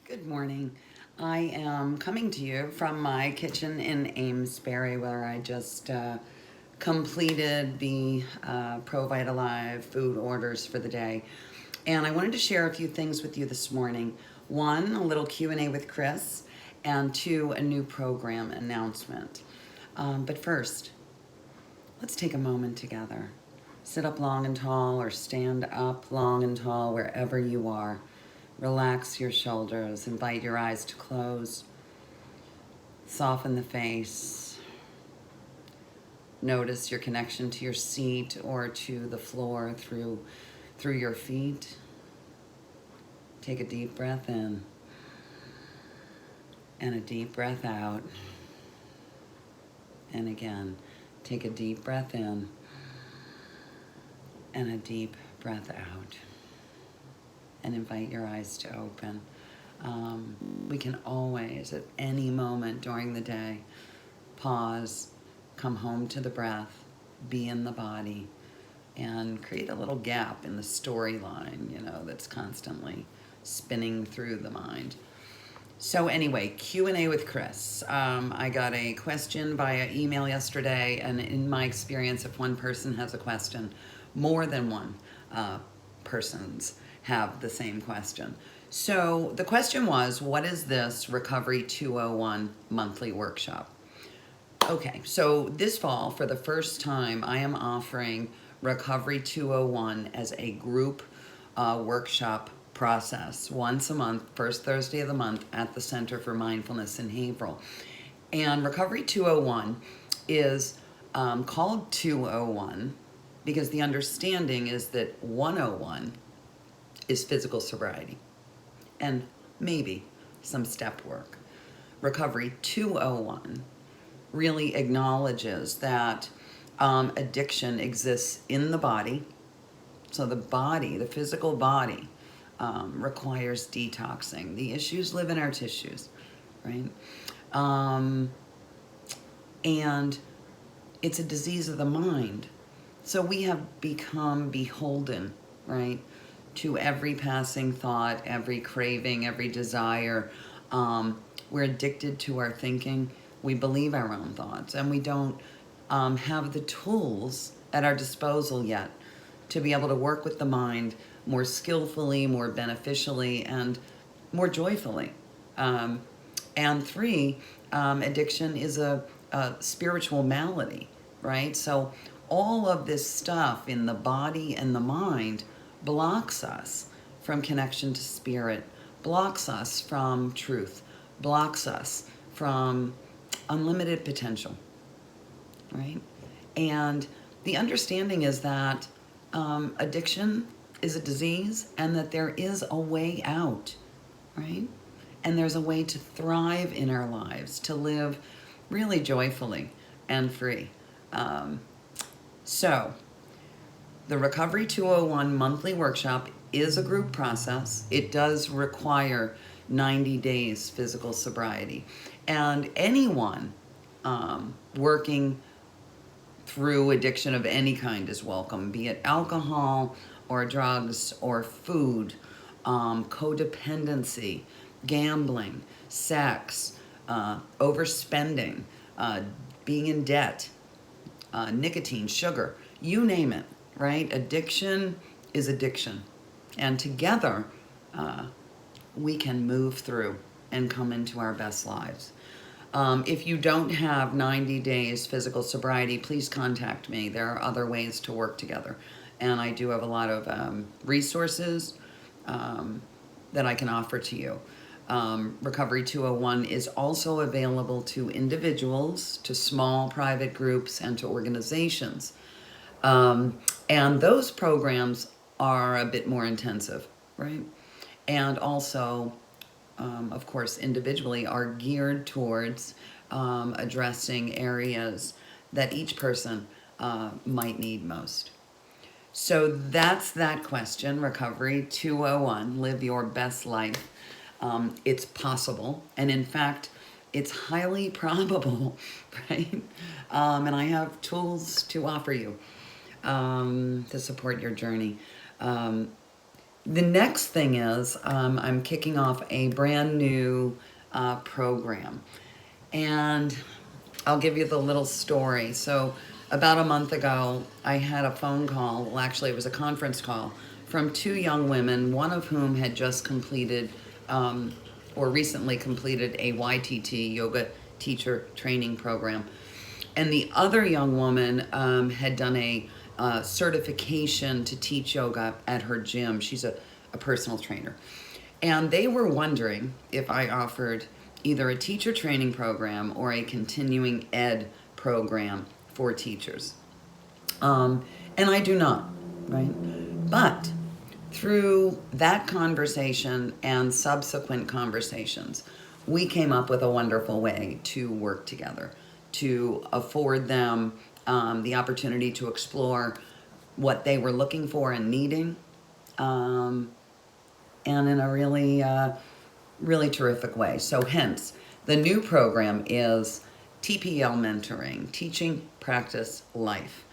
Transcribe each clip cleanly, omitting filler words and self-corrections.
Good morning. I am coming to you from my kitchen in Amesbury where I just completed the ProVitalive food orders for the day. And I wanted to share a few things with you this morning. One, a little Q&A with Chris, and two, a new program announcement. But first, let's take a moment together. Sit up long and tall or stand up long and tall wherever you are. Relax your shoulders, invite your eyes to close, soften the face. Notice your connection to your seat or to the floor through your feet. Take a deep breath in and a deep breath out. And again, take a deep breath in and a deep breath out. And invite your eyes to open. We can always, at any moment during the day, pause, come home to the breath, be in the body, and create a little gap in the storyline, that's constantly spinning through the mind. So anyway, Q&A with Chris. I got a question via email yesterday, and in my experience, if one person has a question, more than one persons have the same question. So the question was, what is this Recovery 201 monthly workshop? Okay, so this fall, for the first time, I am offering Recovery 201 as a group workshop process once a month, first Thursday of the month at the Center for Mindfulness in Haverhill. And Recovery 201 is called 201 because the understanding is that 101 is physical sobriety and maybe some step work. Recovery 201 really acknowledges that addiction exists in the body. So the body, the physical body, requires detoxing. The issues live in our tissues, right? And it's a disease of the mind. So we have become beholden, right, to every passing thought, every craving, every desire. We're addicted to our thinking. We believe our own thoughts, and we don't have the tools at our disposal yet to be able to work with the mind more skillfully, more beneficially, and more joyfully. And three, addiction is a spiritual malady, right? So all of this stuff in the body and the mind blocks us from connection to spirit, blocks us from truth, blocks us from unlimited potential, right? And the understanding is that addiction is a disease and that there is a way out, right? And there's a way to thrive in our lives, to live really joyfully and free. So the Recovery 201 monthly workshop is a group process. It does require 90 days physical sobriety. And anyone working through addiction of any kind is welcome, be it alcohol or drugs or food, codependency, gambling, sex, overspending, being in debt, nicotine, sugar, you name it, right? Addiction is addiction. And together, we can move through and come into our best lives. If you don't have 90 days physical sobriety, please contact me. There are other ways to work together. And I do have a lot of resources that I can offer to you. Recovery 201 is also available to individuals, to small private groups, and to organizations. And those programs are a bit more intensive, right? And also, of course, individually are geared towards addressing areas that each person might need most. So that's that question, Recovery 201, live your best life. It's possible, and in fact, it's highly probable, right? And I have tools to offer you to support your journey. The next thing is I'm kicking off a brand new program. And I'll give you the little story. So about a month ago, I had a phone call. Well, actually, it was a conference call from two young women, one of whom had just completed or recently completed a YTT, yoga teacher training program. And the other young woman had done a certification to teach yoga at her gym. She's a personal trainer. And they were wondering if I offered either a teacher training program or a continuing ed program for teachers. And I do not, right? But through that conversation and subsequent conversations, we came up with a wonderful way to work together, to afford them the opportunity to explore what they were looking for and needing, and in a really terrific way. So hence, the new program is TPL Mentoring, Teaching, Practice, Life.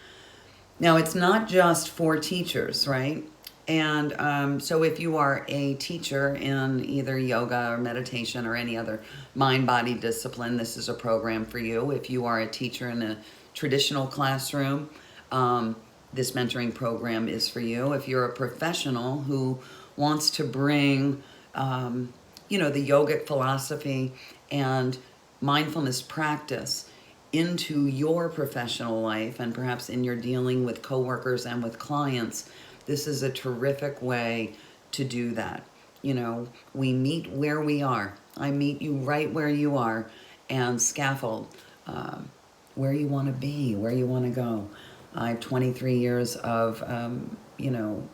Now, it's not just for teachers, right? And so if you are a teacher in either yoga or meditation or any other mind-body discipline, this is a program for you. If you are a teacher in a traditional classroom, this mentoring program is for you. If you're a professional who wants to bring, the yogic philosophy and mindfulness practice into your professional life, and perhaps in your dealing with coworkers and with clients, this is a terrific way to do that. We meet where we are. I meet you right where you are and scaffold where you want to be, where you want to go. I have 23 years of,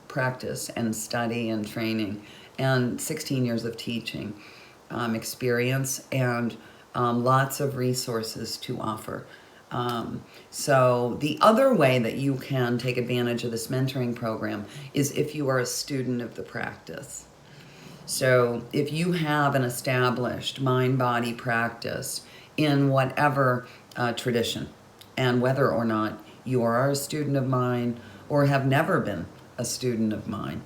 practice and study and training, and 16 years of teaching experience, and lots of resources to offer. So the other way that you can take advantage of this mentoring program is if you are a student of the practice. So if you have an established mind-body practice in whatever tradition, and whether or not you are a student of mine or have never been a student of mine,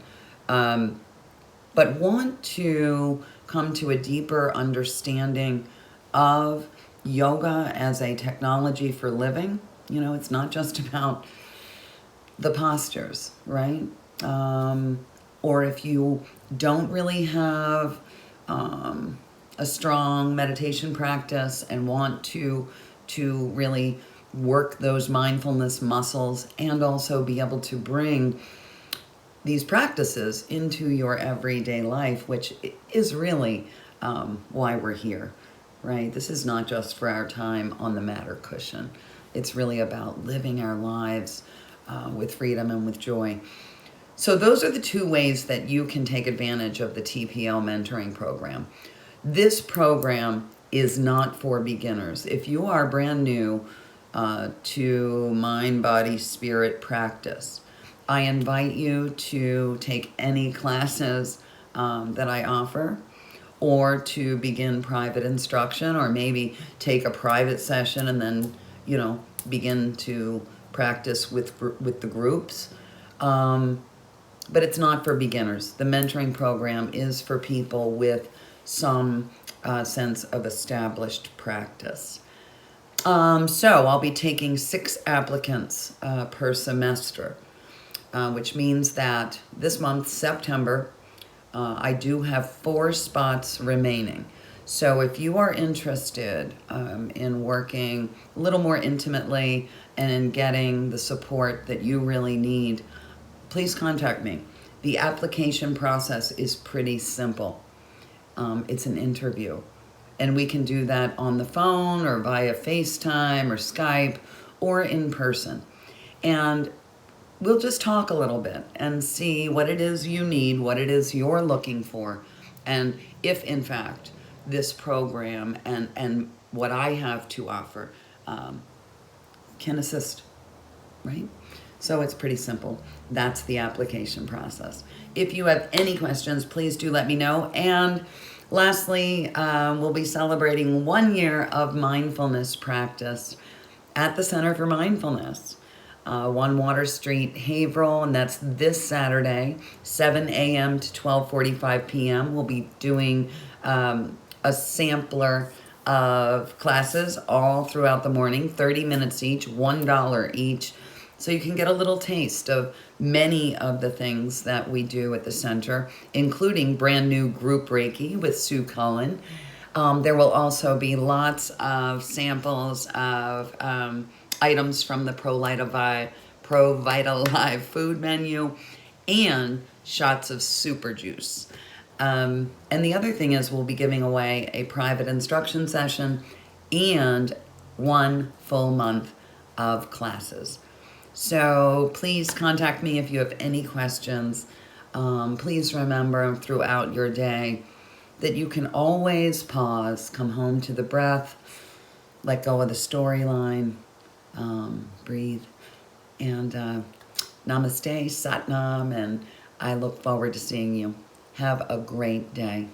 but want to come to a deeper understanding of yoga as a technology for living. It's not just about the postures, right? Or if you don't really have a strong meditation practice and want to really work those mindfulness muscles and also be able to bring these practices into your everyday life, which is really why we're here, right? This is not just for our time on the mat or cushion. It's really about living our lives with freedom and with joy. So those are the two ways that you can take advantage of the TPL mentoring program. This program is not for beginners. If you are brand new to mind, body, spirit practice, I invite you to take any classes that I offer, or to begin private instruction, or maybe take a private session and then, begin to practice with the groups. But it's not for beginners. The mentoring program is for people with some sense of established practice. So I'll be taking 6 applicants per semester, which means that this month, September, I do have 4 spots remaining. So if you are interested in working a little more intimately and in getting the support that you really need, please contact me. The application process is pretty simple. It's an interview, and we can do that on the phone or via FaceTime or Skype or in person. And we'll just talk a little bit and see what it is you need, what it is you're looking for, and if in fact this program and what I have to offer can assist, right? So it's pretty simple. That's the application process. If you have any questions, please do let me know. And lastly, we'll be celebrating 1 year of mindfulness practice at the Center for Mindfulness. 1 Water Street, Haverhill, and that's this Saturday, 7 a.m. to 12:45 p.m. We'll be doing a sampler of classes all throughout the morning, 30 minutes each, $1 each. So you can get a little taste of many of the things that we do at the center, including brand new group Reiki with Sue Cullen. There will also be lots of samples of items from the Pro Vital Live food menu and shots of super juice. And the other thing is we'll be giving away a private instruction session and 1 full month of classes. So please contact me if you have any questions. Please remember throughout your day that you can always pause, come home to the breath, let go of the storyline, breathe, and namaste, Satnam, and I look forward to seeing you. Have a great day.